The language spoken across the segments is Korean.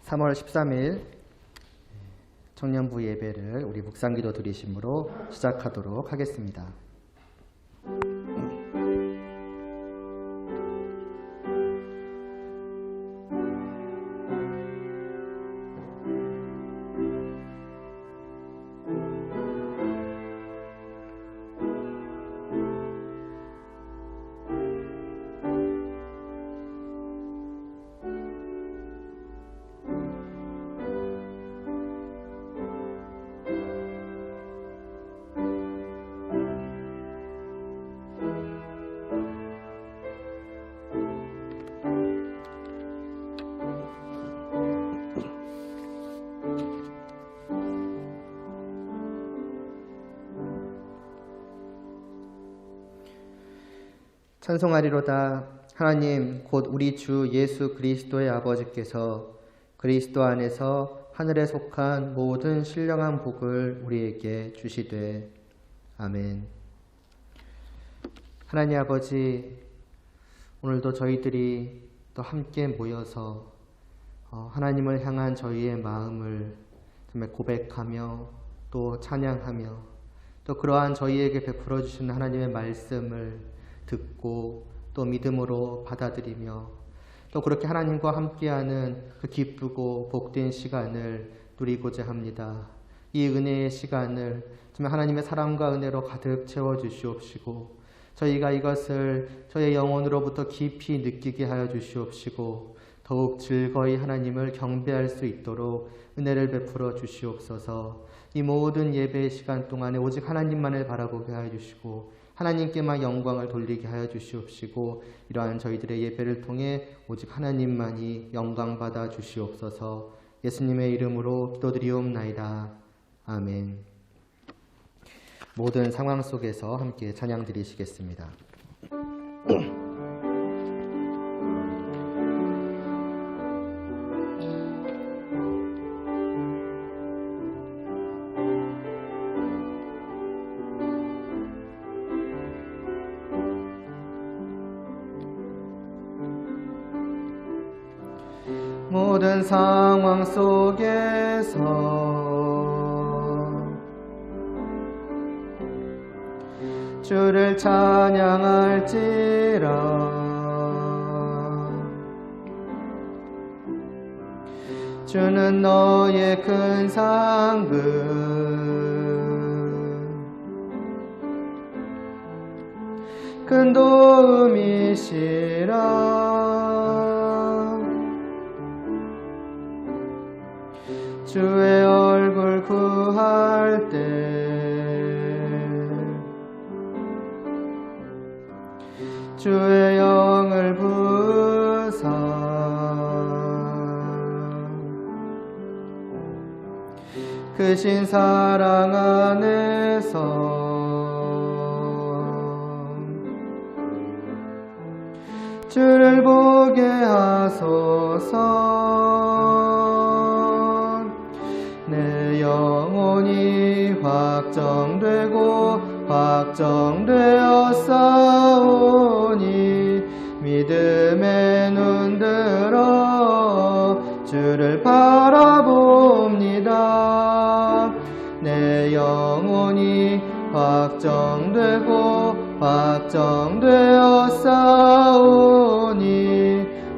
3월 13일 청년부 예배를 우리 묵상기도 드리심으로 시작하도록 하겠습니다. 찬송하리로다. 하나님 곧 우리 주 예수 그리스도의 아버지께서 그리스도 안에서 하늘에 속한 모든 신령한 복을 우리에게 주시되. 아멘. 하나님 아버지, 오늘도 저희들이 또 함께 모여서 하나님을 향한 저희의 마음을 정말 고백하며 또 찬양하며 또 그러한 저희에게 베풀어 주시는 하나님의 말씀을 듣고 또 믿음으로 받아들이며 또 그렇게 하나님과 함께하는 그 기쁘고 복된 시간을 누리고자 합니다. 이 은혜의 시간을 정말 하나님의 사랑과 은혜로 가득 채워주시옵시고 저희가 이것을 저의 영혼으로부터 깊이 느끼게 하여 주시옵시고 더욱 즐거이 하나님을 경배할 수 있도록 은혜를 베풀어 주시옵소서. 이 모든 예배의 시간 동안에 오직 하나님만을 바라보게 하여 주시고 하나님께만 영광을 돌리게 하여 주시옵시고 이러한 저희들의 예배를 통해 오직 하나님만이 영광받아 주시옵소서. 예수님의 이름으로 기도드리옵나이다. 아멘. 모든 상황 속에서 함께 찬양 드리시겠습니다. 모든 상황 속에서 주를 찬양할지라. 주는 너의 큰 상급 큰 도움이시라. 주의 얼굴 구할 때 주의 영을 부사 크신 사랑 안에서 주를 보게 하소서. 내 영혼이 확정되고 확정되어 싸우니 믿음의 눈 들어 주를 바라봅니다. 내 영혼이 확정되고 확정되어 싸우니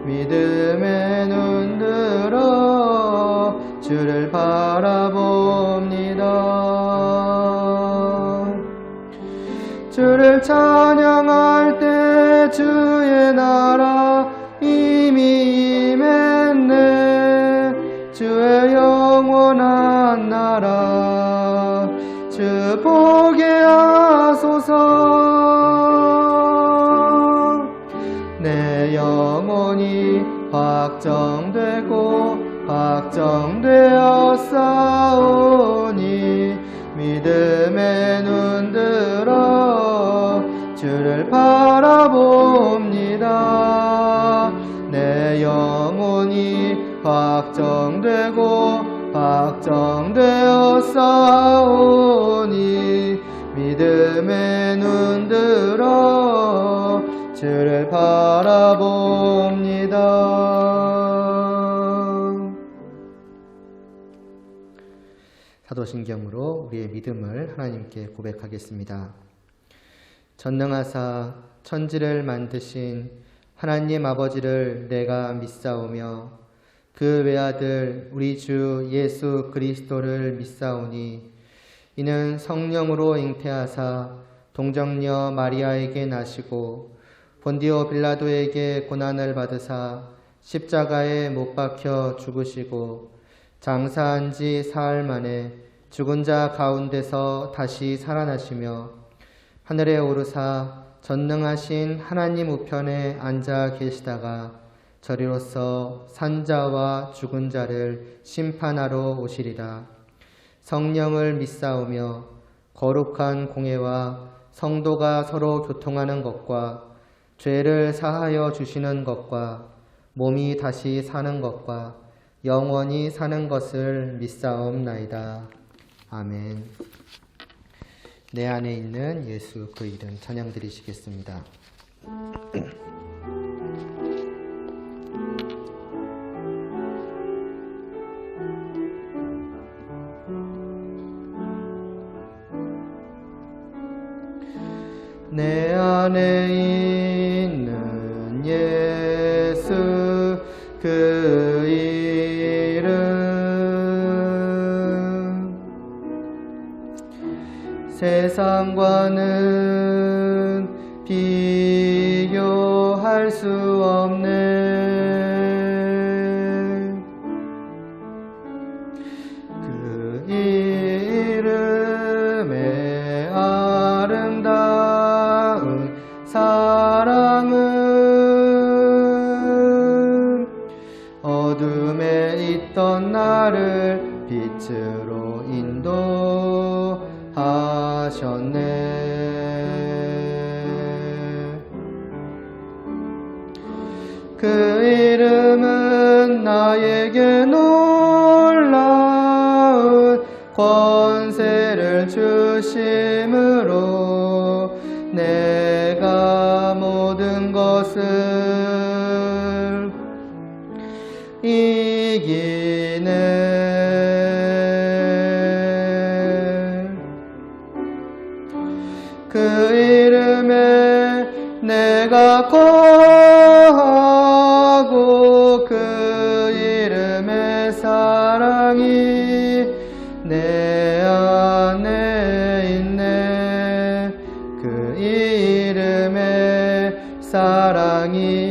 믿음의 눈 들어 주를 바라봅니다. 주를 찬양할 때 주의 나라 이미 임했네. 주의 영원한 나라 주 보게 하소서. 내 영혼이 확정되고 확정되어 싸우니 믿음의 눈 들어 주를 바라봅니다. 내 영혼이 확정되고 확정되어 싸우니 믿음의 눈 들어 주를 바라봅니다. 사도신경으로 우리의 믿음을 하나님께 고백하겠습니다. 전능하사 천지를 만드신 하나님 아버지를 내가 믿사오며 그 외아들 우리 주 예수 그리스도를 믿사오니 이는 성령으로 잉태하사 동정녀 마리아에게 나시고 본디오 빌라도에게 고난을 받으사 십자가에 못 박혀 죽으시고 장사한 지 사흘 만에 죽은 자 가운데서 다시 살아나시며 하늘에 오르사 전능하신 하나님 우편에 앉아 계시다가 저리로서 산자와 죽은 자를 심판하러 오시리라. 성령을 믿사오며 거룩한 공회와 성도가 서로 교통하는 것과 죄를 사하여 주시는 것과 몸이 다시 사는 것과 영원히 사는 것을 믿사옵나이다. 아멘. 내 안에 있는 예수 그 이름 찬양 드리시겠습니다. 내 안에 있는 예수 그 이름 세상과는 비교할 수 없네. 그 이름의 아름다운 사랑은 어둠에 있던 나를 빛으로 인도하셨네. 그 이름은 나에게 놀라운 권세를 주심으로 내가 모든 것을 이기네. 그 이름에 내가 거하고 그 이름의 사랑이 내 안에 있네. 그 이름의 사랑이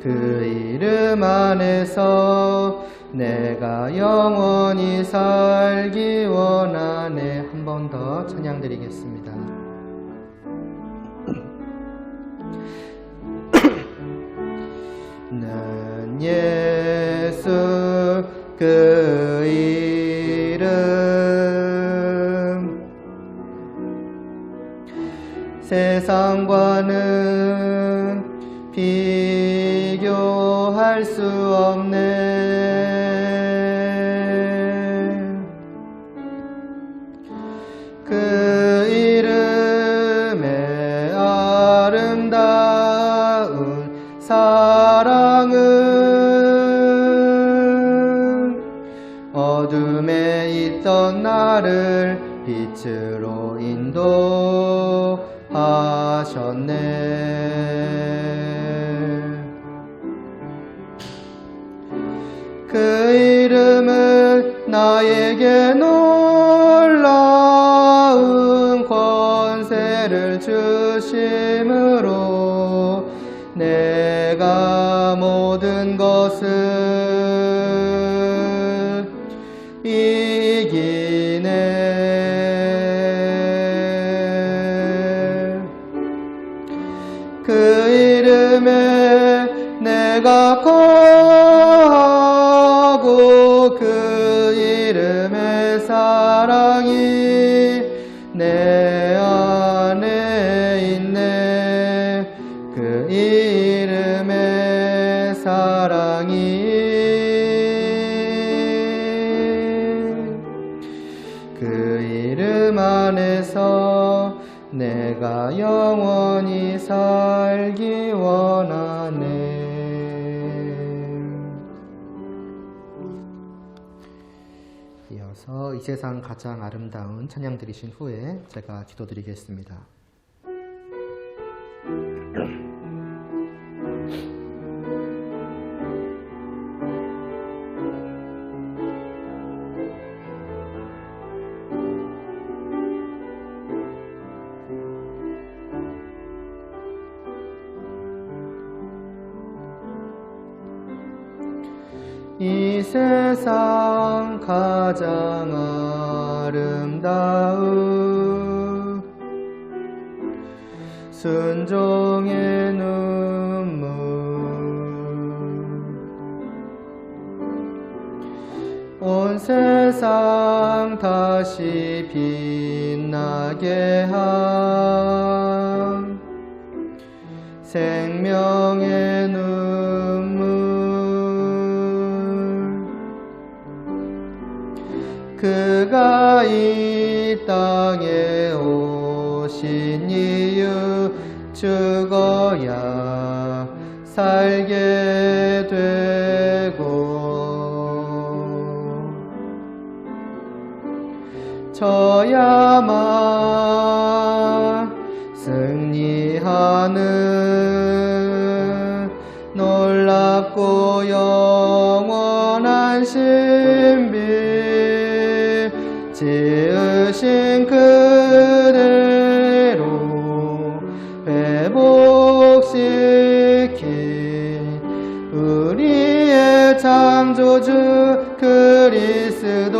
그 이름 안에서 내가 영원히 살기 원하네. 한 번 더 찬양 드리겠습니다. 난 예수 그 이름 세상과는 비교할 수 없네. 그 이름의 아름다운 사랑은 어둠에 있던 나를 빛으로 인도하셨네. 그 이름은 나에게 놀라운 권세를 주심으로 내가 모든 것을 이기네. 그 이름에 내가 거하고 그 이름의 사랑이 내 안에 있네. 그 이름의 사랑이 그 이름 안에서 내가 영원히 살기 원하네. 이 세상 가장 아름다운 찬양 드리신 후에 제가 기도드리겠습니다. 이 세상 가장 아름다운 순종의 눈물 온 세상 다시 빛나게 한 생명의 눈물 그가 이 땅에 오신 이유 죽어야 살게 되고 져야만 승리하는 놀랍고 영원한 신비 지으신 그대로 회복시킨 우리의 창조주 그리스도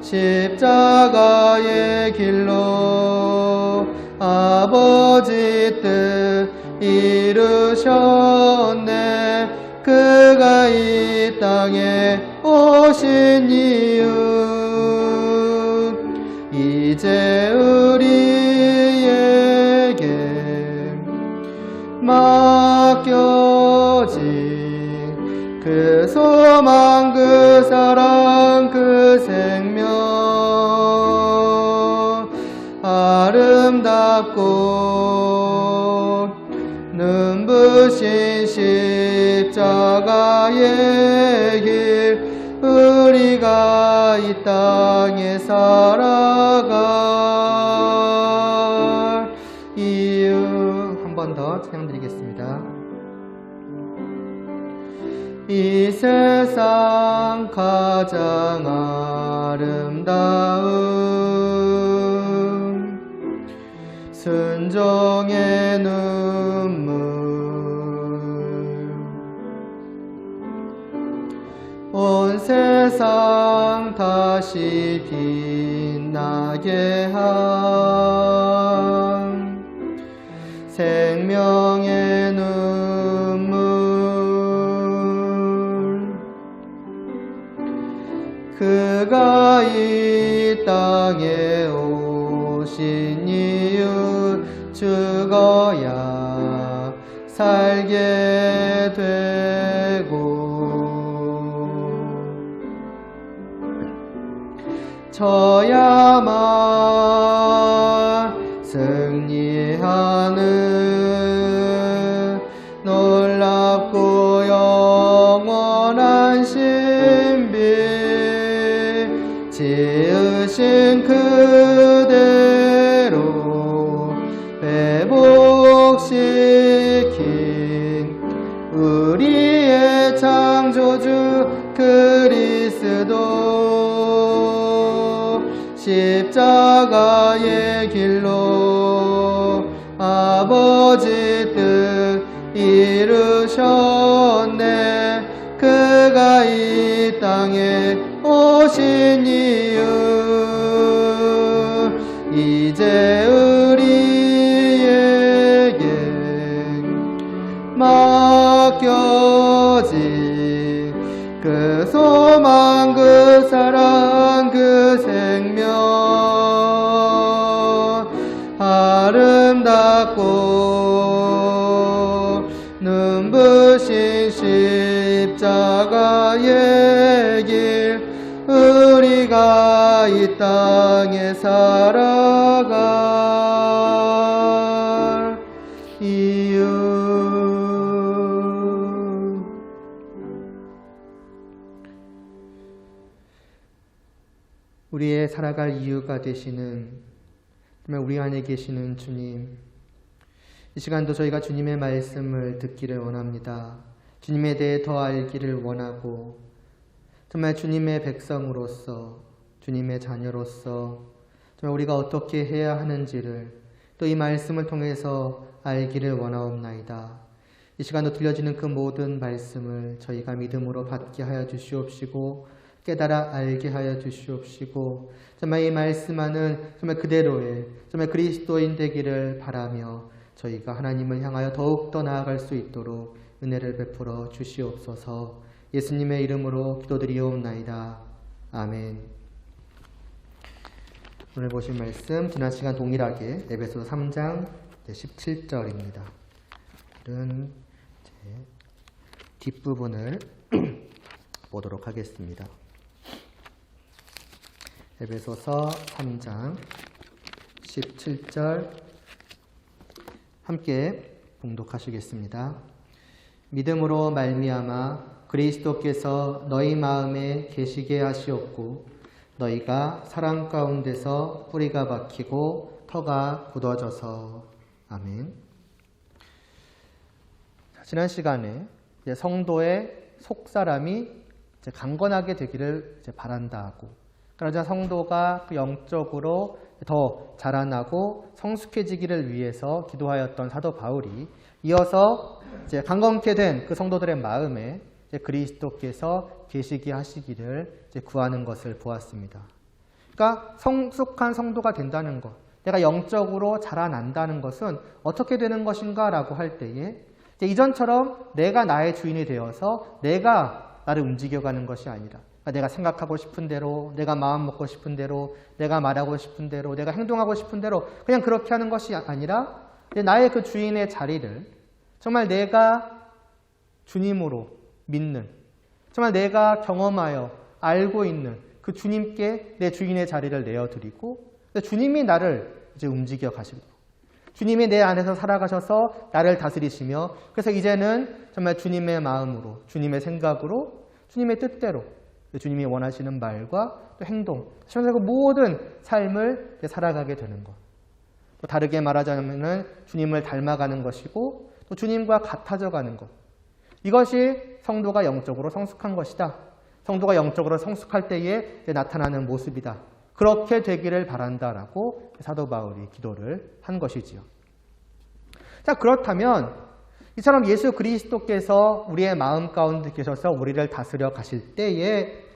십자가의 길로 아버지 뜻 이루셨네 그가 이 땅에 오신 이유 이제 우리에게 맡겨진 그 소망 그 사랑 그 생명 아름답고 눈부신 십자가의 길 우리가 이 땅에 살아갈 이유 한 번 더 찬양드리겠습니다. 이 세상 가장 아름다운 순종의 눈물 온 세상 다시 빛나게 한 생명의 눈물 그가 이 땅에 오신 이유 죽어야 살게 되고 져야만 승리하는 놀랍고 영원한 신비 지으신 그대로 회복시킨 우리의 창조주 그리스도 십자가의 길로 아버지 뜻 이루셨네 그가 이 땅에 오신 이유 이제 우리에게 맡겨진 그 소망 그 사랑 그 생명 아름답고 눈부신 십자가의 길 우리가 이 땅에 살아갈 이유 우리의 살아갈 이유가 되시는 정말 우리 안에 계시는 주님, 이 시간도 저희가 주님의 말씀을 듣기를 원합니다. 주님에 대해 더 알기를 원하고 정말 주님의 백성으로서 주님의 자녀로서 정말 우리가 어떻게 해야 하는지를 또 이 말씀을 통해서 알기를 원하옵나이다. 이 시간도 들려지는 그 모든 말씀을 저희가 믿음으로 받게 하여 주시옵시고 깨달아 알게 하여 주시옵시고 정말 이 말씀 안은 정말 그대로의 정말 그리스도인 되기를 바라며 저희가 하나님을 향하여 더욱더 나아갈 수 있도록 은혜를 베풀어 주시옵소서. 예수님의 이름으로 기도드리옵나이다. 아멘. 오늘 보신 말씀 지난 시간 동일하게 에베소서 3장 17절입니다. 오늘은 뒷부분을 보도록 하겠습니다. 에베소서 3장 17절 함께 봉독하시겠습니다. 믿음으로 말미암아 그리스도께서 너희 마음에 계시게 하시었고 너희가 사랑 가운데서 뿌리가 박히고 터가 굳어져서. 아멘. 지난 시간에 성도의 속사람이 강건하게 되기를 바란다고, 그러자 성도가 영적으로 더 자라나고 성숙해지기를 위해서 기도하였던 사도 바울이 이어서 강건케 된 그 성도들의 마음에 그리스도께서 계시게 하시기를 구하는 것을 보았습니다. 그러니까 성숙한 성도가 된다는 것, 내가 영적으로 자라난다는 것은 어떻게 되는 것인가 라고 할 때에 이전처럼 내가 나의 주인이 되어서 내가 나를 움직여가는 것이 아니라 내가 생각하고 싶은 대로, 내가 마음 먹고 싶은 대로, 내가 말하고 싶은 대로, 내가 행동하고 싶은 대로 그냥 그렇게 하는 것이 아니라 나의 그 주인의 자리를 정말 내가 주님으로 믿는, 정말 내가 경험하여 알고 있는 그 주님께 내 주인의 자리를 내어드리고 주님이 나를 이제 움직여 가시고 주님이 내 안에서 살아가셔서 나를 다스리시며 그래서 이제는 정말 주님의 마음으로, 주님의 생각으로, 주님의 뜻대로 주님이 원하시는 말과 또 행동, 그 모든 삶을 살아가게 되는 것. 또 다르게 말하자면 주님을 닮아가는 것이고 또 주님과 같아져 가는 것. 이것이 성도가 영적으로 성숙한 것이다. 성도가 영적으로 성숙할 때에 나타나는 모습이다. 그렇게 되기를 바란다라고 사도 바울이 기도를 한 것이지요. 자, 그렇다면 이처럼 예수 그리스도께서 우리의 마음 가운데 계셔서 우리를 다스려 가실 때에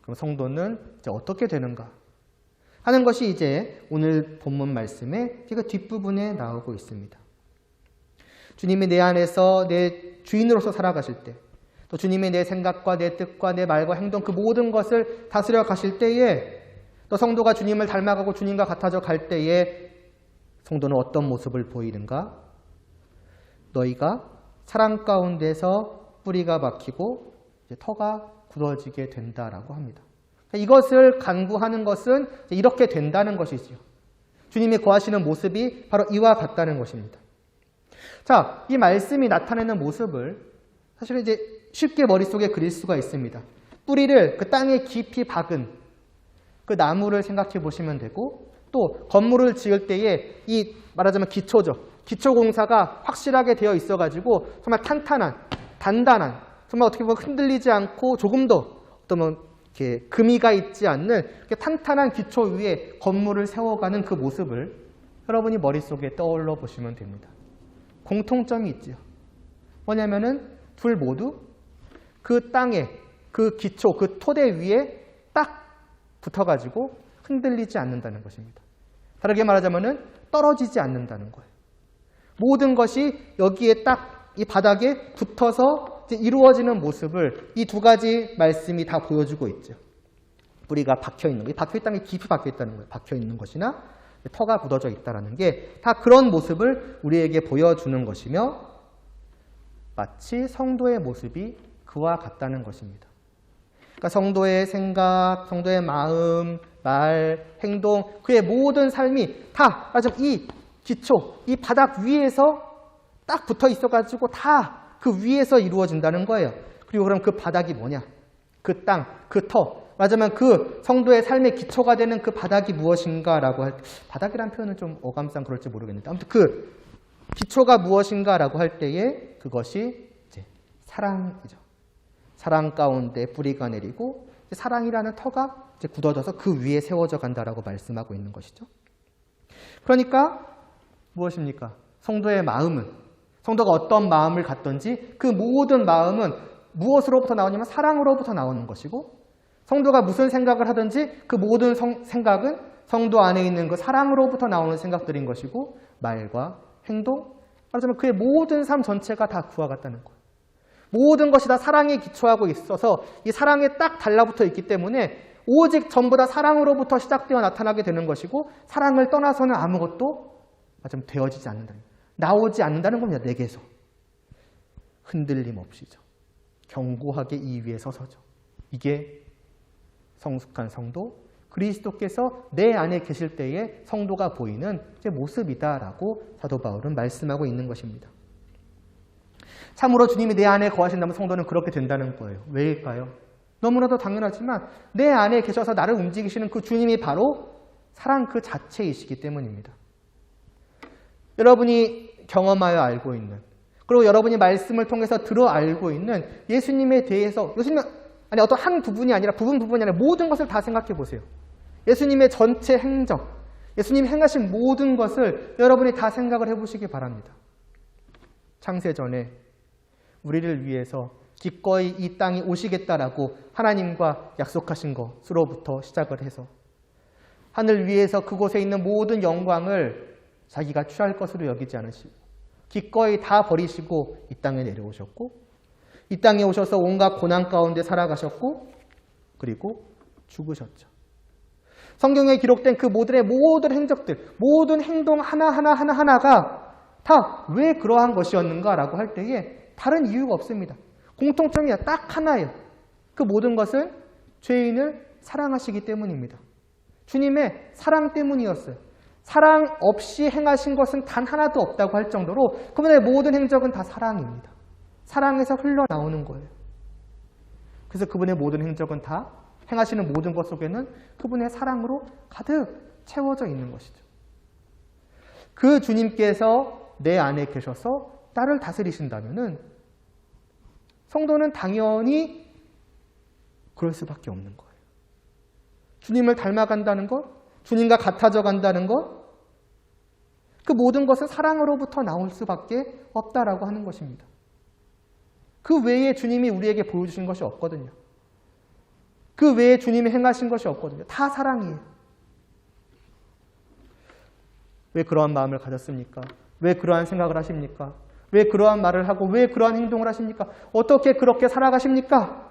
그럼 성도는 이제 어떻게 되는가 하는 것이 이제 오늘 본문 말씀의 그 뒷부분에 나오고 있습니다. 주님이 내 안에서 내 주인으로서 살아가실 때, 또 주님이 내 생각과 내 뜻과 내 말과 행동 그 모든 것을 다스려 가실 때에, 또 성도가 주님을 닮아가고 주님과 같아져 갈 때에 성도는 어떤 모습을 보이는가? 너희가 사랑 가운데서 뿌리가 박히고 이제 터가 굳어지게 된다라고 합니다. 이것을 간구하는 것은 이렇게 된다는 것이지요. 주님이 거하시는 모습이 바로 이와 같다는 것입니다. 자, 이 말씀이 나타내는 모습을 사실 이제 쉽게 머릿속에 그릴 수가 있습니다. 뿌리를 그 땅에 깊이 박은 그 나무를 생각해 보시면 되고, 또 건물을 지을 때에 이 말하자면 기초죠. 기초 공사가 확실하게 되어 있어가지고 정말 탄탄한, 단단한, 정말 어떻게 보면 흔들리지 않고 조금도 어떤 이렇게 금이가 있지 않는 탄탄한 기초 위에 건물을 세워가는 그 모습을 여러분이 머릿속에 떠올려 보시면 됩니다. 공통점이 있죠. 뭐냐면은 둘 모두 그 땅에, 그 기초, 그 토대 위에 딱 붙어가지고 흔들리지 않는다는 것입니다. 다르게 말하자면은 떨어지지 않는다는 거예요. 모든 것이 여기에 딱 이 바닥에 붙어서 이루어지는 모습을 이 두 가지 말씀이 다 보여주고 있죠. 뿌리가 박혀있는 거, 박혀있다는 게 깊이 박혀있다는 거예요. 박혀있는 것이나 터가 굳어져 있다는 게 다 그런 모습을 우리에게 보여주는 것이며, 마치 성도의 모습이 그와 같다는 것입니다. 그러니까 성도의 생각, 성도의 마음, 말, 행동, 그의 모든 삶이 다 이 기초, 이 바닥 위에서 딱 붙어 있어가지고 다 그 위에서 이루어진다는 거예요. 그리고 그럼 그 바닥이 뭐냐? 그 땅, 그 터, 말하자면 그 성도의 삶의 기초가 되는 그 바닥이 무엇인가라고 할 때, 바닥이라는 표현은 좀 어감상 그럴지 모르겠는데 아무튼 그 기초가 무엇인가라고 할 때에 그것이 이제 사랑이죠. 사랑 가운데 뿌리가 내리고 사랑이라는 터가 이제 굳어져서 그 위에 세워져 간다라고 말씀하고 있는 것이죠. 그러니까 무엇입니까? 성도의 마음은, 성도가 어떤 마음을 갖든지 그 모든 마음은 무엇으로부터 나오냐면 사랑으로부터 나오는 것이고, 성도가 무슨 생각을 하든지 그 모든 생각은 성도 안에 있는 그 사랑으로부터 나오는 생각들인 것이고, 말과 행동, 말하자면 그의 모든 삶 전체가 다 그와 같다는 거예요. 모든 것이 다 사랑에 기초하고 있어서 이 사랑에 딱 달라붙어 있기 때문에 오직 전부 다 사랑으로부터 시작되어 나타나게 되는 것이고, 사랑을 떠나서는 아무것도 말하자면 되어지지 않는다는 거예요. 나오지 않는다는 겁니다. 내게서. 흔들림 없이죠. 견고하게 이 위에 서서죠. 이게 성숙한 성도, 그리스도께서 내 안에 계실 때의 성도가 보이는 모습이다라고 사도 바울은 말씀하고 있는 것입니다. 참으로 주님이 내 안에 거하신다면 성도는 그렇게 된다는 거예요. 왜일까요? 너무나도 당연하지만 내 안에 계셔서 나를 움직이시는 그 주님이 바로 사랑 그 자체이시기 때문입니다. 여러분이 경험하여 알고 있는, 그리고 여러분이 말씀을 통해서 들어 알고 있는 예수님에 대해서, 어떤 한 부분이 아니라 부분이 아니라 모든 것을 다 생각해 보세요. 예수님의 전체 행적, 예수님이 행하신 모든 것을 여러분이 다 생각을 해보시기 바랍니다. 창세전에 우리를 위해서 기꺼이 이 땅에 오시겠다라고 하나님과 약속하신 것으로부터 시작을 해서 하늘 위에서 그곳에 있는 모든 영광을 자기가 취할 것으로 여기지 않으시고 기꺼이 다 버리시고 이 땅에 내려오셨고, 이 땅에 오셔서 온갖 고난 가운데 살아가셨고, 그리고 죽으셨죠. 성경에 기록된 그 모든 행적들, 모든 행동 하나가 다 왜 그러한 것이었는가라고 할 때에 다른 이유가 없습니다. 공통점이 딱 하나예요. 그 모든 것은 죄인을 사랑하시기 때문입니다. 주님의 사랑 때문이었어요. 사랑 없이 행하신 것은 단 하나도 없다고 할 정도로 그분의 모든 행적은 다 사랑입니다. 사랑에서 흘러나오는 거예요. 그래서 그분의 모든 행적은 다 행하시는 모든 것 속에는 그분의 사랑으로 가득 채워져 있는 것이죠. 그 주님께서 내 안에 계셔서 나를 다스리신다면은 성도는 당연히 그럴 수밖에 없는 거예요. 주님을 닮아간다는 것, 주님과 같아져 간다는 것, 그 모든 것은 사랑으로부터 나올 수밖에 없다라고 하는 것입니다. 그 외에 주님이 우리에게 보여주신 것이 없거든요. 그 외에 주님이 행하신 것이 없거든요. 다 사랑이에요. 왜 그러한 마음을 가졌습니까? 왜 그러한 생각을 하십니까? 왜 그러한 말을 하고 왜 그러한 행동을 하십니까? 어떻게 그렇게 살아가십니까?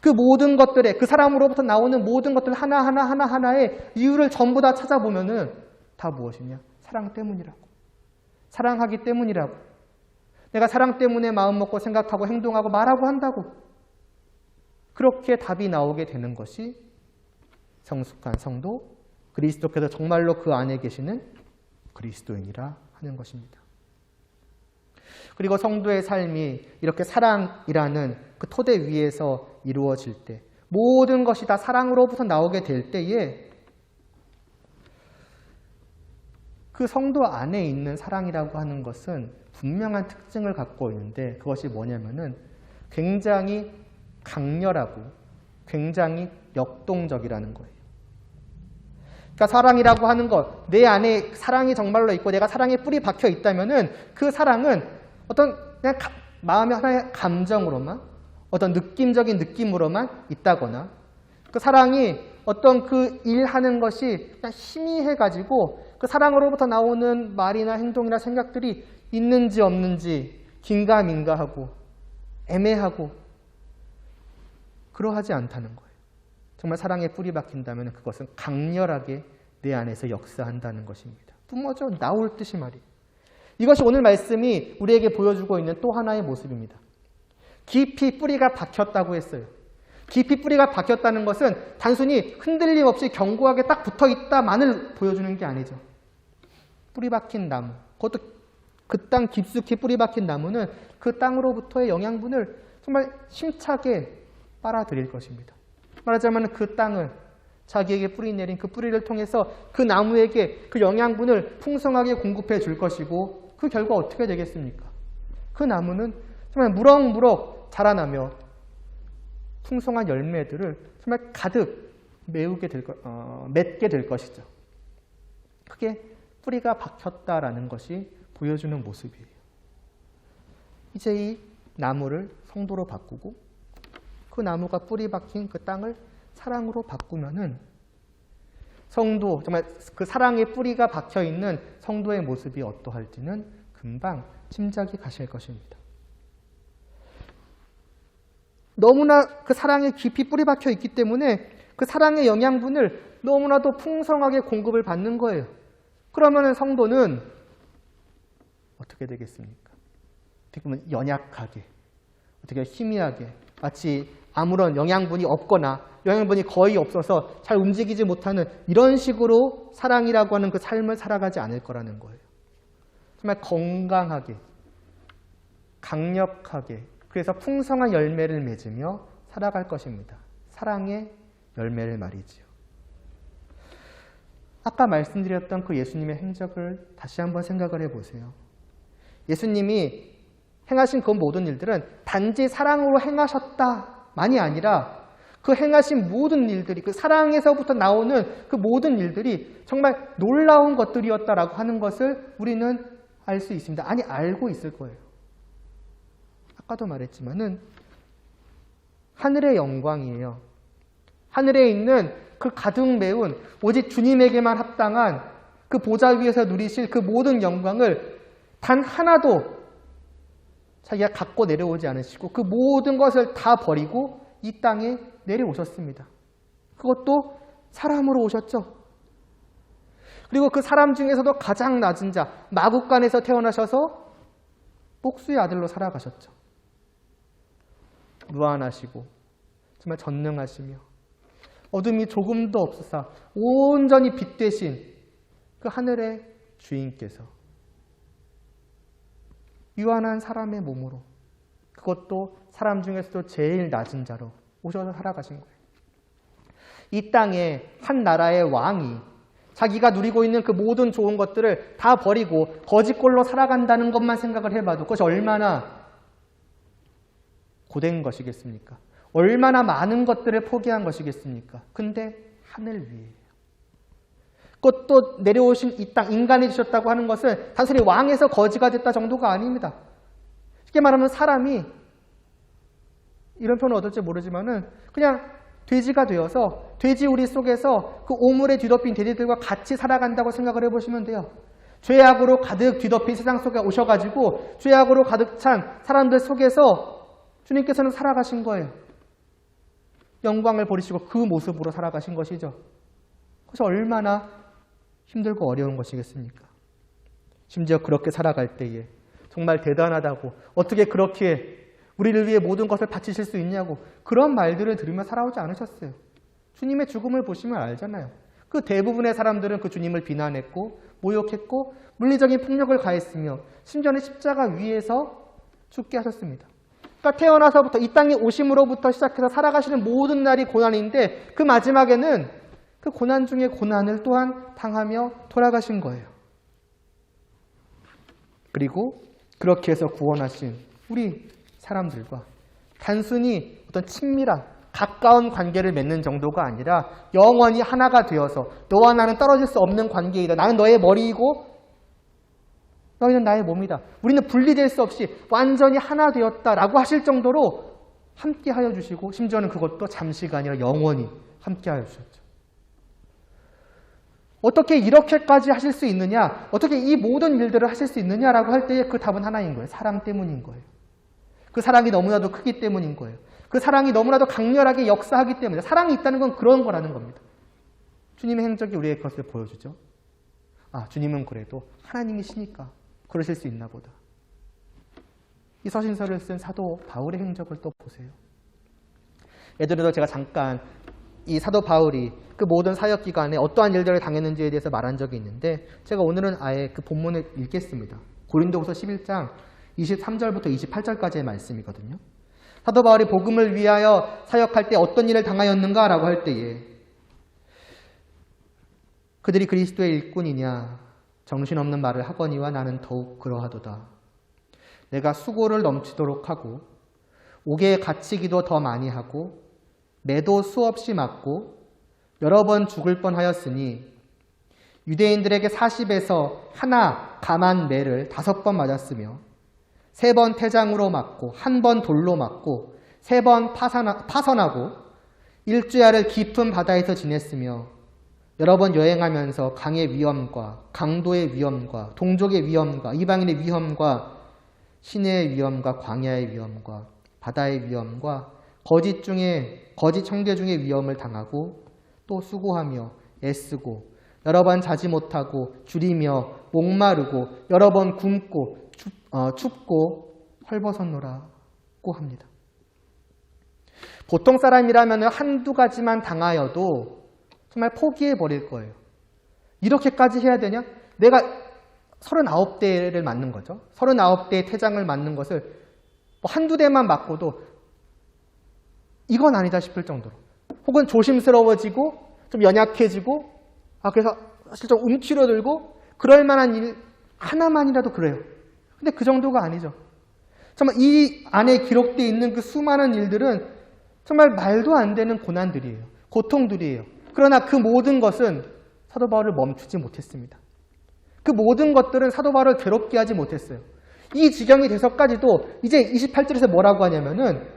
그 모든 것들에, 그 사람으로부터 나오는 모든 것들 하나하나의 이유를 전부 다 찾아보면은 다 무엇이냐? 사랑 때문이라고. 사랑하기 때문이라고. 내가 사랑 때문에 마음 먹고 생각하고 행동하고 말하고 한다고. 그렇게 답이 나오게 되는 것이 성숙한 성도, 그리스도께서 정말로 그 안에 계시는 그리스도인이라 하는 것입니다. 그리고 성도의 삶이 이렇게 사랑이라는 그 토대 위에서 이루어질 때, 모든 것이 다 사랑으로부터 나오게 될 때에 그 성도 안에 있는 사랑이라고 하는 것은 분명한 특징을 갖고 있는데, 그것이 뭐냐면은 굉장히 강렬하고 굉장히 역동적이라는 거예요. 그러니까 사랑이라고 하는 것, 내 안에 사랑이 정말로 있고 내가 사랑에 뿌리 박혀 있다면은 그 사랑은 어떤 그냥 마음의 하나의 감정으로만, 어떤 느낌적인 느낌으로만 있다거나, 그 사랑이 어떤 그 일하는 것이 그냥 희미해가지고 그 사랑으로부터 나오는 말이나 행동이나 생각들이 있는지 없는지 긴가민가하고 애매하고 그러하지 않다는 거예요. 정말 사랑에 뿌리 박힌다면 그것은 강렬하게 내 안에서 역사한다는 것입니다. 뿜어져 나올 듯이 말이에요. 이것이 오늘 말씀이 우리에게 보여주고 있는 또 하나의 모습입니다. 깊이 뿌리가 박혔다고 했어요. 깊이 뿌리가 박혔다는 것은 단순히 흔들림 없이 견고하게 딱 붙어있다만을 보여주는 게 아니죠. 뿌리 박힌 나무, 그것도 그 땅 깊숙이 뿌리 박힌 나무는 그 땅으로부터의 영양분을 정말 힘차게 빨아들일 것입니다. 말하자면 그 땅을 자기에게 뿌리 내린 그 뿌리를 통해서 그 나무에게 그 영양분을 풍성하게 공급해 줄 것이고 그 결과 어떻게 되겠습니까? 그 나무는 정말 무럭무럭 자라나며 풍성한 열매들을 정말 가득 맺게 될 것이죠. 그게 뿌리가 박혔다라는 것이 보여주는 모습이에요. 이제 이 나무를 성도로 바꾸고 그 나무가 뿌리 박힌 그 땅을 사랑으로 바꾸면은 성도, 정말 그 사랑의 뿌리가 박혀 있는 성도의 모습이 어떠할지는 금방 짐작이 가실 것입니다. 너무나 그 사랑에 깊이 뿌리 박혀 있기 때문에 그 사랑의 영양분을 너무나도 풍성하게 공급을 받는 거예요. 그러면 성도는 어떻게 되겠습니까? 어떻게 보면 연약하게, 어떻게 희미하게, 마치 아무런 영양분이 없거나 영양분이 거의 없어서 잘 움직이지 못하는 이런 식으로 사랑이라고 하는 그 삶을 살아가지 않을 거라는 거예요. 정말 건강하게, 강력하게, 그래서 풍성한 열매를 맺으며 살아갈 것입니다. 사랑의 열매를 말이지요. 아까 말씀드렸던 그 예수님의 행적을 다시 한번 생각을 해보세요. 예수님이 행하신 그 모든 일들은 단지 사랑으로 행하셨다만이 아니라 그 행하신 모든 일들이, 그 사랑에서부터 나오는 그 모든 일들이 정말 놀라운 것들이었다라고 하는 것을 우리는 알 수 있습니다. 아니, 알고 있을 거예요. 아까도 말했지만은 하늘의 영광이에요. 하늘에 있는 그 가득 메운 오직 주님에게만 합당한 그 보좌 위에서 누리실 그 모든 영광을 단 하나도 자기가 갖고 내려오지 않으시고 그 모든 것을 다 버리고 이 땅에 내려오셨습니다. 그것도 사람으로 오셨죠. 그리고 그 사람 중에서도 가장 낮은 자, 마국간에서 태어나셔서 복수의 아들로 살아가셨죠. 무한하시고 정말 전능하시며 어둠이 조금도 없으사 온전히 빛 되신 그 하늘의 주인께서 유한한 사람의 몸으로, 그것도 사람 중에서도 제일 낮은 자로 오셔서 살아가신 거예요. 이 땅에 한 나라의 왕이 자기가 누리고 있는 그 모든 좋은 것들을 다 버리고 거지꼴로 살아간다는 것만 생각을 해봐도 그것이 얼마나 고된 것이겠습니까? 얼마나 많은 것들을 포기한 것이겠습니까? 근데 하늘 위에요. 그것도 내려오신 이 땅, 인간이 되셨다고 하는 것은 단순히 왕에서 거지가 됐다 정도가 아닙니다. 쉽게 말하면 사람이, 이런 표현은 어떨지 모르지만은 그냥 돼지가 되어서 돼지 우리 속에서 그 오물에 뒤덮인 돼지들과 같이 살아간다고 생각을 해보시면 돼요. 죄악으로 가득 뒤덮인 세상 속에 오셔가지고 죄악으로 가득 찬 사람들 속에서 주님께서는 살아가신 거예요. 영광을 버리시고 그 모습으로 살아가신 것이죠. 그래서 얼마나 힘들고 어려운 것이겠습니까? 심지어 그렇게 살아갈 때에 정말 대단하다고, 어떻게 그렇게 우리를 위해 모든 것을 바치실 수 있냐고 그런 말들을 들으며 살아오지 않으셨어요. 주님의 죽음을 보시면 알잖아요. 그 대부분의 사람들은 그 주님을 비난했고 모욕했고 물리적인 폭력을 가했으며 심지어는 십자가 위에서 죽게 하셨습니다. 그러니까 태어나서부터 이 땅에 오심으로부터 시작해서 살아가시는 모든 날이 고난인데 그 마지막에는 그 고난 중에 고난을 또한 당하며 돌아가신 거예요. 그리고 그렇게 해서 구원하신 우리 사람들과 단순히 어떤 친밀한 가까운 관계를 맺는 정도가 아니라 영원히 하나가 되어서 너와 나는 떨어질 수 없는 관계이다. 나는 너의 머리이고 너희는 나의 몸이다. 우리는 분리될 수 없이 완전히 하나 되었다라고 하실 정도로 함께하여 주시고 심지어는 그것도 잠시가 아니라 영원히 함께하여 주셨죠. 어떻게 이렇게까지 하실 수 있느냐? 어떻게 이 모든 일들을 하실 수 있느냐라고 할 때에 그 답은 하나인 거예요. 사랑 때문인 거예요. 그 사랑이 너무나도 크기 때문인 거예요. 그 사랑이 너무나도 강렬하게 역사하기 때문에 사랑이 있다는 건 그런 거라는 겁니다. 주님의 행적이 우리에게 그것을 보여주죠. 아, 주님은 그래도 하나님이시니까 그러실 수 있나 보다. 이 서신서를 쓴 사도 바울의 행적을 또 보세요. 예전에도 제가 잠깐 이 사도 바울이 그 모든 사역 기간에 어떠한 일들을 당했는지에 대해서 말한 적이 있는데 제가 오늘은 아예 그 본문을 읽겠습니다. 고린도후서 11장 23절부터 28절까지의 말씀이거든요. 사도 바울이 복음을 위하여 사역할 때 어떤 일을 당하였는가라고 할 때에 그들이 그리스도의 일꾼이냐 정신없는 말을 하거니와 나는 더욱 그러하도다. 내가 수고를 넘치도록 하고 옥에 갇히기도 더 많이 하고 매도 수없이 맞고 여러 번 죽을 뻔하였으니 유대인들에게 40에서 하나 감한 매를 5번 맞았으며 3번 태장으로 맞고 1번 돌로 맞고 3번 파선하고 일주야를 깊은 바다에서 지냈으며 여러 번 여행하면서 강의 위험과 강도의 위험과 동족의 위험과 이방인의 위험과 시내의 위험과 광야의 위험과 바다의 위험과 거짓 청교 중의 위험을 당하고 또 수고하며 애쓰고 여러 번 자지 못하고 줄이며 목마르고 여러 번 굶고 춥고 헐벗었노라고 합니다. 보통 사람이라면 한두 가지만 당하여도 정말 포기해버릴 거예요. 이렇게까지 해야 되냐? 내가 39대를 맞는 거죠. 39대의 태장을 맞는 것을 한두 대만 맞고도 이건 아니다 싶을 정도로 혹은 조심스러워지고 좀 연약해지고 그래서 사실 좀 움츠러들고 그럴 만한 일 하나만이라도 그래요. 근데 그 정도가 아니죠. 정말 이 안에 기록되어 있는 그 수많은 일들은 정말 말도 안 되는 고난들이에요. 고통들이에요. 그러나 그 모든 것은 사도 바울을 멈추지 못했습니다. 그 모든 것들은 사도 바울을 괴롭게 하지 못했어요. 이 지경이 돼서까지도 이제 28절에서 뭐라고 하냐면은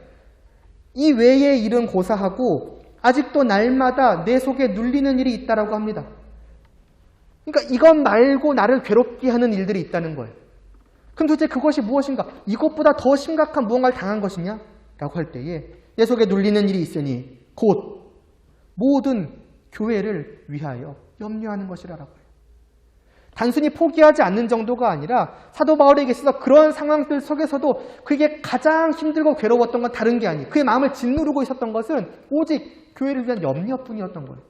이 외의 일은 고사하고 아직도 날마다 내 속에 눌리는 일이 있다라고 합니다. 그러니까 이것 말고 나를 괴롭게 하는 일들이 있다는 거예요. 그럼 도대체 그것이 무엇인가? 이것보다 더 심각한 무언가를 당한 것이냐? 라고 할 때에 내 속에 눌리는 일이 있으니 곧 모든 교회를 위하여 염려하는 것이라고 해요. 단순히 포기하지 않는 정도가 아니라 사도 바울에게 있어서 그런 상황들 속에서도 그게 가장 힘들고 괴로웠던 건 다른 게 아니에요. 그의 마음을 짓누르고 있었던 것은 오직 교회를 위한 염려뿐이었던 거예요.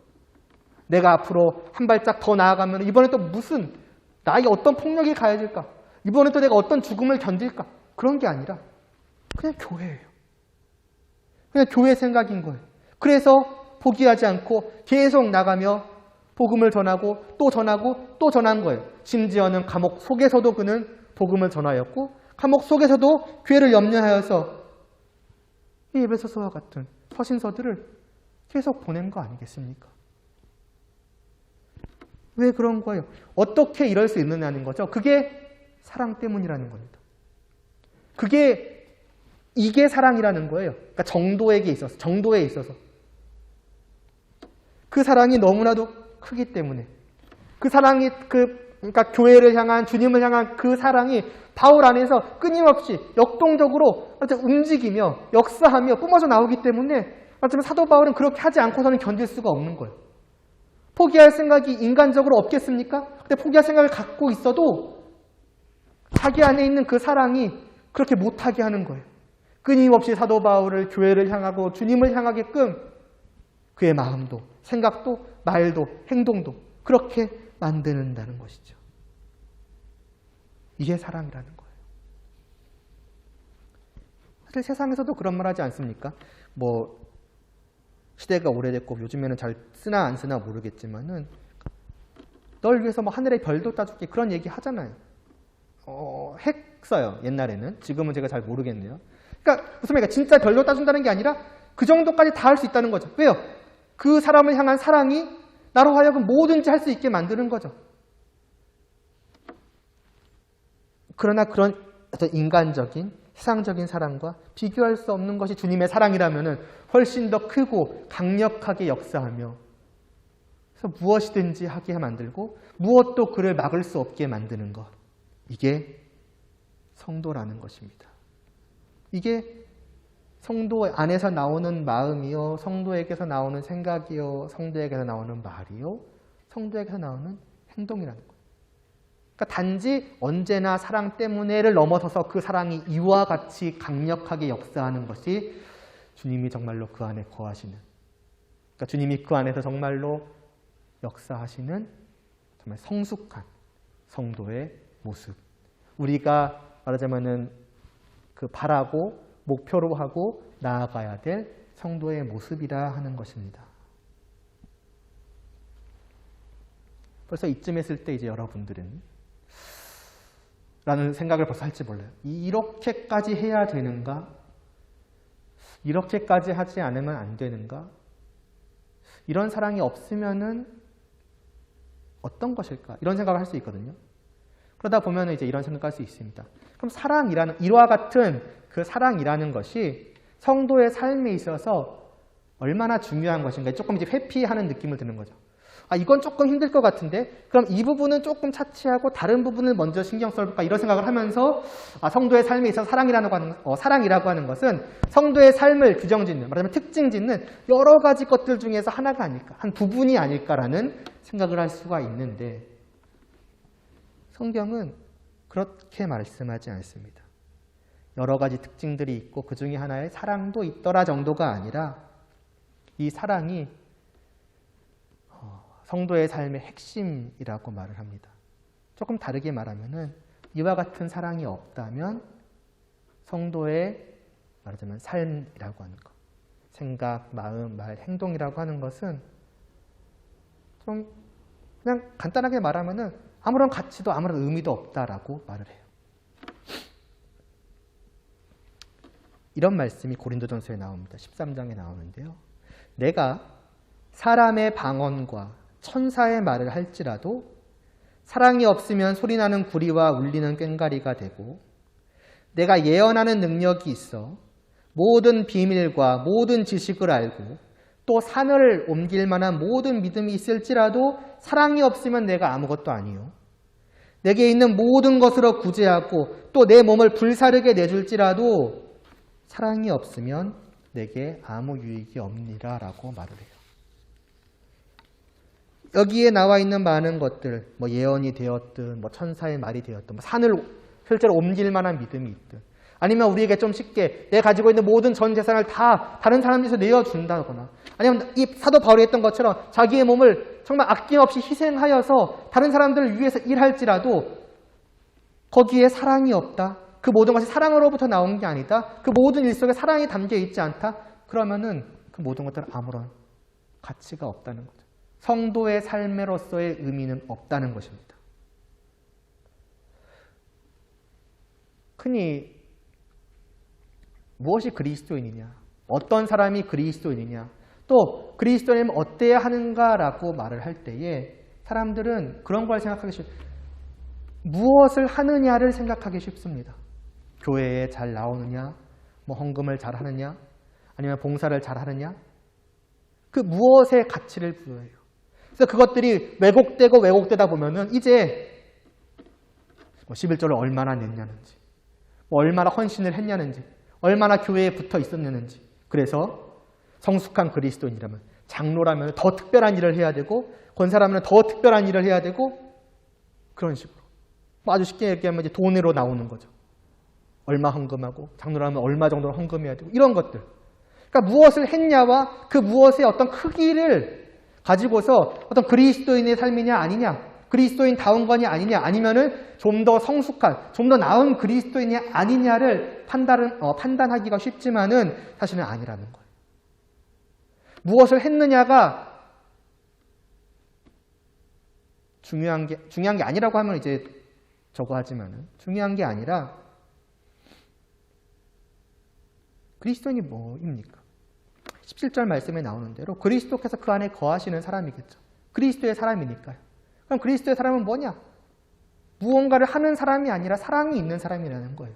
내가 앞으로 한 발짝 더 나아가면 이번에 또 무슨 나에게 어떤 폭력이 가해질까? 이번에 또 내가 어떤 죽음을 견딜까? 그런 게 아니라 그냥 교회예요. 그냥 교회 생각인 거예요. 그래서 포기하지 않고 계속 나가며 복음을 전하고 또 전하고 또 전한 거예요. 심지어는 감옥 속에서도 그는 복음을 전하였고 감옥 속에서도 교회를 염려하여서 이 에베소서와 같은 서신서들을 계속 보낸 거 아니겠습니까? 왜 그런 거예요? 어떻게 이럴 수 있느냐는 거죠. 그게 사랑 때문이라는 겁니다. 이게 사랑이라는 거예요. 그러니까 정도에 있어서 그 사랑이 너무나도 크기 때문에 그 사랑이 그러니까 교회를 향한 주님을 향한 그 사랑이 바울 안에서 끊임없이 역동적으로 움직이며 역사하며 뿜어져 나오기 때문에 어쩌면 사도 바울은 그렇게 하지 않고서는 견딜 수가 없는 거예요. 포기할 생각이 인간적으로 없겠습니까? 근데 포기할 생각을 갖고 있어도 자기 안에 있는 그 사랑이 그렇게 못하게 하는 거예요. 끊임없이 사도 바울을 교회를 향하고 주님을 향하게끔 그의 마음도 생각도 말도 행동도 그렇게 만드는다는 것이죠. 이게 사랑이라는 거예요. 사실 세상에서도 그런 말 하지 않습니까? 시대가 오래됐고 요즘에는 잘 쓰나 안 쓰나 모르겠지만은 널 위해서 하늘의 별도 따줄게 그런 얘기 하잖아요. 했어요. 옛날에는. 지금은 제가 잘 모르겠네요. 그러니까 무슨 말이야? 진짜 별도 따준다는 게 아니라 그 정도까지 다 할 수 있다는 거죠. 왜요? 그 사람을 향한 사랑이 나로 하여금 뭐든지 할 수 있게 만드는 거죠. 그러나 그런 어떤 인간적인 세상적인 사랑과 비교할 수 없는 것이 주님의 사랑이라면 훨씬 더 크고 강력하게 역사하며 그래서 무엇이든지 하게 만들고 무엇도 그를 막을 수 없게 만드는 것. 이게 성도라는 것입니다. 이게 성도 안에서 나오는 마음이요, 성도에게서 나오는 생각이요, 성도에게서 나오는 말이요, 성도에게서 나오는 행동이라는 거예요. 그러니까 단지 언제나 사랑 때문에를 넘어서서 그 사랑이 이와 같이 강력하게 역사하는 것이 주님이 정말로 그 안에 거하시는, 그러니까 주님이 그 안에서 정말로 역사하시는 정말 성숙한 성도의 모습. 우리가 말하자면은 그 바라고 목표로 하고 나아가야 될 성도의 모습이라 하는 것입니다. 벌써 이쯤 했을 때 이제 여러분들은 라는 생각을 벌써 할지 몰라요. 이렇게까지 해야 되는가? 이렇게까지 하지 않으면 안 되는가? 이런 사랑이 없으면은 어떤 것일까? 이런 생각을 할 수 있거든요. 그러다 보면 이제 이런 생각을 할 수 있습니다. 그럼 사랑이라는, 이와 같은 그 사랑이라는 것이 성도의 삶에 있어서 얼마나 중요한 것인가? 조금 이제 회피하는 느낌을 드는 거죠. 이건 조금 힘들 것 같은데 그럼 이 부분은 조금 차치하고 다른 부분을 먼저 신경 써볼까? 이런 생각을 하면서 성도의 삶에 있어서 사랑이라고 하는 것은 성도의 삶을 규정짓는, 말하자면 특징짓는 여러 가지 것들 중에서 하나가 아닐까, 한 부분이 아닐까라는 생각을 할 수가 있는데 성경은 그렇게 말씀하지 않습니다. 여러 가지 특징들이 있고 그 중에 하나의 사랑도 있더라 정도가 아니라 이 사랑이 성도의 삶의 핵심이라고 말을 합니다. 조금 다르게 말하면은 이와 같은 사랑이 없다면 성도의 말하자면 삶이라고 하는 것, 생각, 마음, 말, 행동이라고 하는 것은 좀 그냥 간단하게 말하면은 아무런 가치도 아무런 의미도 없다라고 말을 해요. 이런 말씀이 고린도전서에 나옵니다. 13장에 나오는데요. 내가 사람의 방언과 천사의 말을 할지라도 사랑이 없으면 소리나는 구리와 울리는 꽹과리가 되고 내가 예언하는 능력이 있어 모든 비밀과 모든 지식을 알고 또 산을 옮길 만한 모든 믿음이 있을지라도 사랑이 없으면 내가 아무것도 아니요. 내게 있는 모든 것으로 구제하고 또 내 몸을 불사르게 내줄지라도 사랑이 없으면 내게 아무 유익이 없니라 라고 말을 해요. 여기에 나와 있는 많은 것들, 예언이 되었든, 천사의 말이 되었든, 산을 실제로 옮길 만한 믿음이 있든, 아니면 우리에게 좀 쉽게 내 가지고 있는 모든 전 재산을 다 다른 사람들에서 내어준다거나, 아니면 이 사도 바울이 했던 것처럼 자기의 몸을 정말 아낌없이 희생하여서 다른 사람들을 위해서 일할지라도 거기에 사랑이 없다. 그 모든 것이 사랑으로부터 나온 게 아니다. 그 모든 일 속에 사랑이 담겨 있지 않다. 그러면은 그 모든 것들은 아무런 가치가 없다는 거죠. 성도의 삶으로서의 의미는 없다는 것입니다. 흔히 무엇이 그리스도인이냐, 어떤 사람이 그리스도인이냐, 또 그리스도인이면 어때야 하는가라고 말을 할 때에 사람들은 그런 걸 생각하기 쉽습니다. 무엇을 하느냐를 생각하기 쉽습니다. 교회에 잘 나오느냐, 헌금을 잘 하느냐, 아니면 봉사를 잘 하느냐, 그 무엇의 가치를 부여해요. 그래서 그것들이 왜곡되다 보면은 이제 11조를 얼마나 냈냐는지, 얼마나 헌신을 했냐는지, 얼마나 교회에 붙어 있었냐는지, 그래서 성숙한 그리스도인이라면, 장로라면 더 특별한 일을 해야 되고, 권사라면 더 특별한 일을 해야 되고, 그런 식으로. 아주 쉽게 얘기하면 이제 돈으로 나오는 거죠. 얼마 헌금하고, 장로라면 얼마 정도 헌금해야 되고, 이런 것들. 그러니까 무엇을 했냐와 그 무엇의 어떤 크기를 가지고서 어떤 그리스도인의 삶이냐 아니냐, 그리스도인다운 거냐 아니냐, 아니면은 좀 더 성숙한, 좀 더 나은 그리스도인이 아니냐를 판단하기가 쉽지만은 사실은 아니라는 거예요. 무엇을 했느냐가 중요한 게 아니라고 하면 이제 저거 하지만은 중요한 게 아니라 그리스도인이 뭐입니까? 17절 말씀에 나오는 대로 그리스도께서 그 안에 거하시는 사람이겠죠. 그리스도의 사람이니까요. 그럼 그리스도의 사람은 뭐냐? 무언가를 하는 사람이 아니라 사랑이 있는 사람이라는 거예요.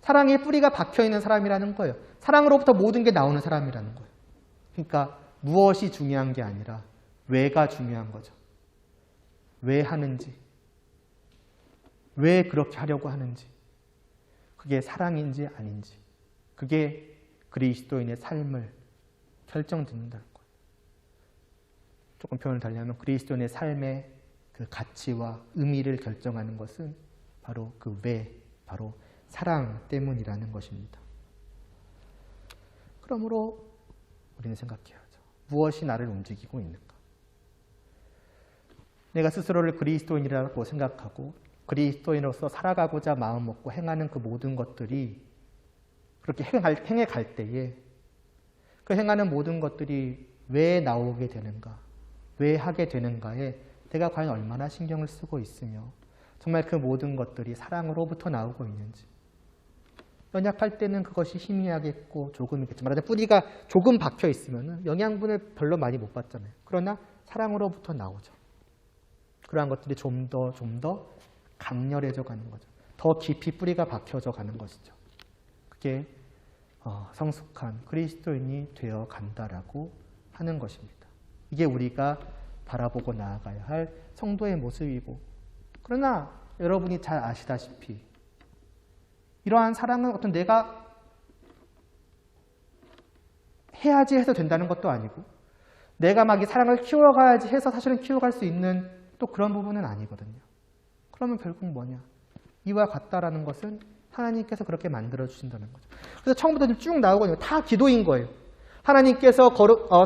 사랑의 뿌리가 박혀있는 사람이라는 거예요. 사랑으로부터 모든 게 나오는 사람이라는 거예요. 그러니까 무엇이 중요한 게 아니라 왜가 중요한 거죠. 왜 하는지, 왜 그렇게 하려고 하는지, 그게 사랑인지 아닌지, 그게 그리스도인의 삶을 결정짓는다는 거예요. 조금 표현을 달리하면 그리스도인의 삶의 그 가치와 의미를 결정하는 것은 바로 그 왜, 바로 사랑 때문이라는 것입니다. 그러므로 우리는 생각해야죠. 무엇이 나를 움직이고 있는가? 내가 스스로를 그리스도인이라고 생각하고 그리스도인으로서 살아가고자 마음 먹고 행하는 그 모든 것들이 그렇게 행해 갈 때에 그 행하는 모든 것들이 왜 나오게 되는가, 왜 하게 되는가에 내가 과연 얼마나 신경을 쓰고 있으며 정말 그 모든 것들이 사랑으로부터 나오고 있는지. 연약할 때는 그것이 희미하겠고 조금이겠지만 뿌리가 조금 박혀 있으면 영양분을 별로 많이 못 받잖아요. 그러나 사랑으로부터 나오죠. 그러한 것들이 좀 더 강렬해져 가는 거죠. 더 깊이 뿌리가 박혀져 가는 것이죠. 그게 성숙한 그리스도인이 되어 간다라고 하는 것입니다. 이게 우리가 바라보고 나아가야 할 성도의 모습이고, 그러나 여러분이 잘 아시다시피 이러한 사랑은 어떤 내가 해야지 해서 된다는 것도 아니고 내가 막 이 사랑을 키워가야지 해서 사실은 키워갈 수 있는 또 그런 부분은 아니거든요. 그러면 결국 뭐냐? 이와 같다라는 것은 하나님께서 그렇게 만들어 주신다는 거죠. 그래서 처음부터 쭉 나오거든요. 다 기도인 거예요. 하나님께서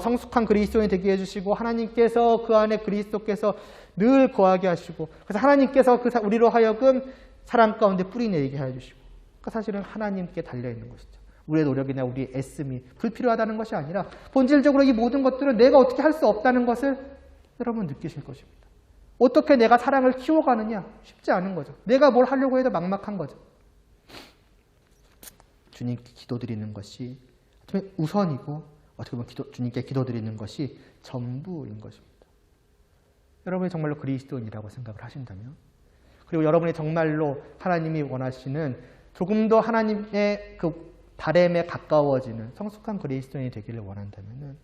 성숙한 그리스도인이 되게 해주시고, 하나님께서 그 안에 그리스도께서 늘 거하게 하시고, 그래서 하나님께서 우리로 하여금 사랑 가운데 뿌리 내리게 해주시고, 그러니까 사실은 하나님께 달려있는 것이죠. 우리의 노력이나 우리의 애씀이 불필요하다는 것이 아니라 본질적으로 이 모든 것들은 내가 어떻게 할 수 없다는 것을 여러분 느끼실 것입니다. 어떻게 내가 사랑을 키워가느냐? 쉽지 않은 거죠. 내가 뭘 하려고 해도 막막한 거죠. 주님께 기도드리는 것이 우선이고, 어떻게 보면 주님께 기도드리는 것이 전부인 것입니다. 여러분이 정말로 그리스도인이라고 생각을 하신다면, 그리고 여러분이 정말로 하나님이 원하시는 조금 더 하나님의 그 바램에 가까워지는 성숙한 그리스도인이 되기를 원한다면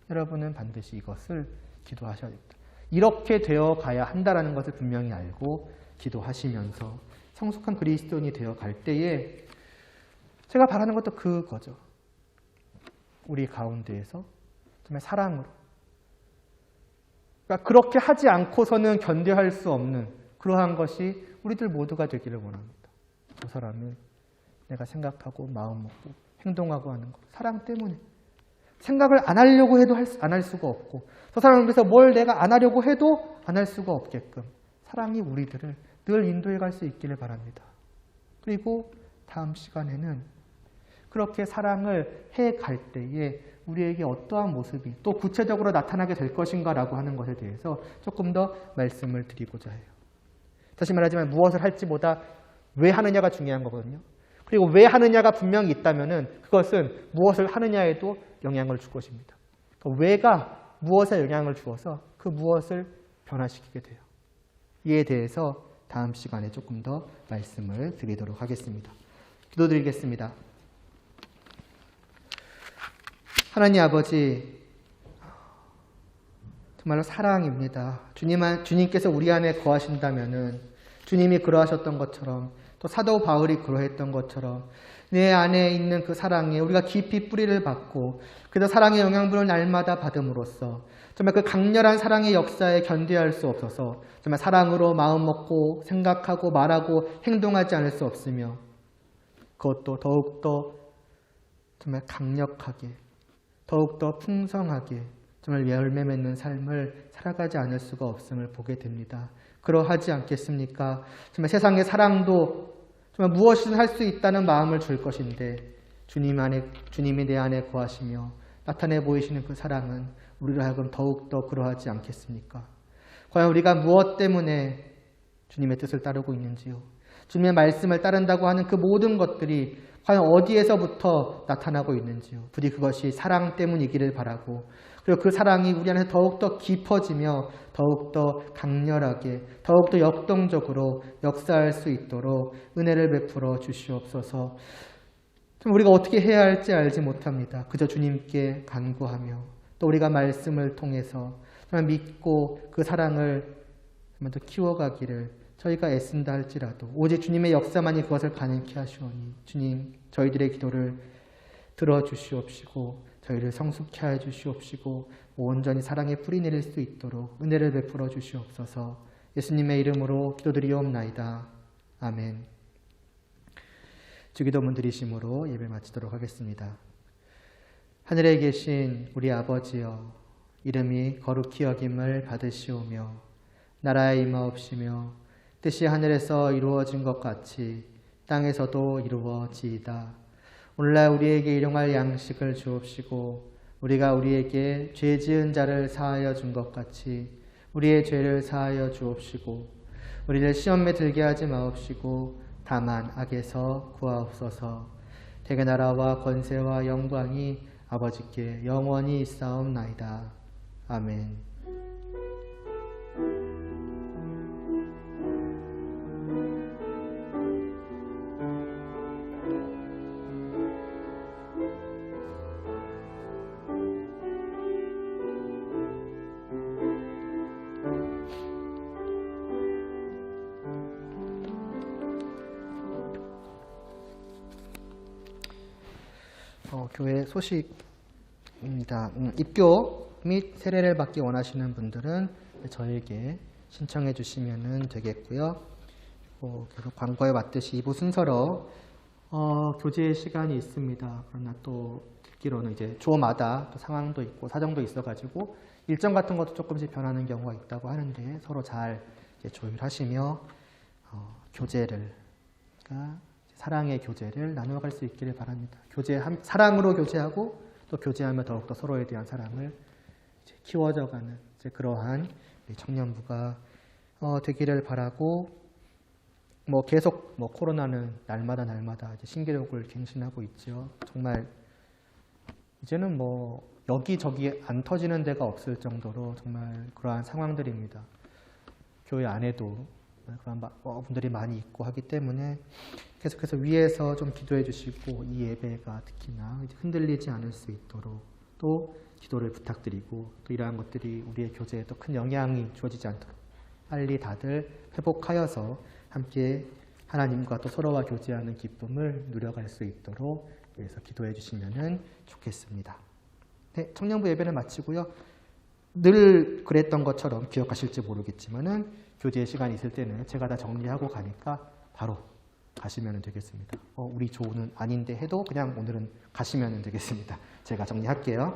여러분은 반드시 이것을 기도하셔야 됩니다. 이렇게 되어 가야 한다는 것을 분명히 알고 기도하시면서 성숙한 그리스도인이 되어 갈 때에 제가 바라는 것도 그거죠. 우리 가운데에서 정말 사랑으로, 그러니까 그렇게 하지 않고서는 견뎌할 수 없는 그러한 것이 우리들 모두가 되기를 원합니다. 저 사람을 내가 생각하고 마음 먹고 행동하고 하는 것, 사랑 때문에 생각을 안 하려고 해도 안 할 수가 없고, 저 사람을 위해서 뭘 내가 안 하려고 해도 안 할 수가 없게끔 사랑이 우리들을 늘 인도해 갈 수 있기를 바랍니다. 그리고 다음 시간에는 그렇게 사랑을 해 갈 때에 우리에게 어떠한 모습이 또 구체적으로 나타나게 될 것인가라고 하는 것에 대해서 조금 더 말씀을 드리고자 해요. 다시 말하지만 무엇을 할지보다 왜 하느냐가 중요한 거거든요. 그리고 왜 하느냐가 분명히 있다면 그것은 무엇을 하느냐에도 영향을 줄 것입니다. 그러니까 왜가 무엇에 영향을 주어서 그 무엇을 변화시키게 돼요. 이에 대해서 다음 시간에 조금 더 말씀을 드리도록 하겠습니다. 기도드리겠습니다. 하나님 아버지, 정말로 사랑입니다. 주님께서 우리 안에 거하신다면은 주님이 그러하셨던 것처럼 또 사도 바울이 그러했던 것처럼 내 안에 있는 그 사랑에 우리가 깊이 뿌리를 받고 그래서 사랑의 영양분을 날마다 받음으로써 정말 그 강렬한 사랑의 역사에 견뎌할 수 없어서 정말 사랑으로 마음 먹고 생각하고 말하고 행동하지 않을 수 없으며 그것도 더욱더 정말 강력하게 더욱더 풍성하게 정말 열매 맺는 삶을 살아가지 않을 수가 없음을 보게 됩니다. 그러하지 않겠습니까? 정말 세상의 사랑도 정말 무엇이든 할 수 있다는 마음을 줄 것인데 주님이 내 안에 거하시며 나타내 보이시는 그 사랑은 우리로 하여금 더욱더 그러하지 않겠습니까? 과연 우리가 무엇 때문에 주님의 뜻을 따르고 있는지요? 주님의 말씀을 따른다고 하는 그 모든 것들이 과연 어디에서부터 나타나고 있는지요? 부디 그것이 사랑 때문이기를 바라고, 그리고 그 사랑이 우리 안에서 더욱더 깊어지며 더욱더 강렬하게 더욱더 역동적으로 역사할 수 있도록 은혜를 베풀어 주시옵소서. 우리가 어떻게 해야 할지 알지 못합니다. 그저 주님께 간구하며 또 우리가 말씀을 통해서 정말 믿고 그 사랑을 더 키워가기를 저희가 애쓴다 할지라도 오직 주님의 역사만이 그것을 가능케 하시오니 주님, 저희들의 기도를 들어주시옵시고 저희를 성숙케 하여 주시옵시고 온전히 사랑에 뿌리 내릴 수 있도록 은혜를 베풀어 주시옵소서. 예수님의 이름으로 기도드리옵나이다. 아멘. 주기도문 드리심으로 예배 마치도록 하겠습니다. 하늘에 계신 우리 아버지여, 이름이 거룩히 여김을 받으시오며 나라의 임하옵시며 뜻이 하늘에서 이루어진 것 같이 땅에서도 이루어지이다. 오늘날 우리에게 일용할 양식을 주옵시고 우리가 우리에게 죄 지은 자를 사하여 준 것 같이 우리의 죄를 사하여 주옵시고 우리를 시험에 들게 하지 마옵시고 다만 악에서 구하옵소서. 대개 나라와 권세와 영광이 아버지께 영원히 있사옵나이다. 아멘. 교회 소식입니다. 입교 및 세례를 받기 원하시는 분들은 저에게 신청해 주시면 되겠고요. 계속 광고에 맞듯이 2부 순서로 교제 시간이 있습니다. 그러나 또 듣기로는 이제 조마다 또 상황도 있고 사정도 있어가지고 일정 같은 것도 조금씩 변하는 경우가 있다고 하는데 서로 잘 조율하시며 교제를 그러니까 사랑의 교제를 나누어갈 수 있기를 바랍니다. 사랑으로 교제하고 또 교제하며 더욱더 서로에 대한 사랑을 키워져가는 그러한 청년부가 되기를 바라고 계속 코로나는 날마다 이제 신기록을 갱신하고 있죠. 정말 이제는 여기저기 안 터지는 데가 없을 정도로 정말 그러한 상황들입니다. 교회 안에도 그런 분들이 많이 있고 하기 때문에 계속해서 위에서 좀 기도해 주시고 이 예배가 특히나 흔들리지 않을 수 있도록 또 기도를 부탁드리고 또 이러한 것들이 우리의 교제에 또 큰 영향이 주어지지 않도록 빨리 다들 회복하여서 함께 하나님과 또 서로와 교제하는 기쁨을 누려갈 수 있도록 위해서 기도해 주시면 좋겠습니다. 네, 청년부 예배를 마치고요. 늘 그랬던 것처럼 기억하실지 모르겠지만은 교제 시간이 있을 때는 제가 다 정리하고 가니까 바로 가시면 되겠습니다. 우리 조는 아닌데 해도 그냥 오늘은 가시면 되겠습니다. 제가 정리할게요.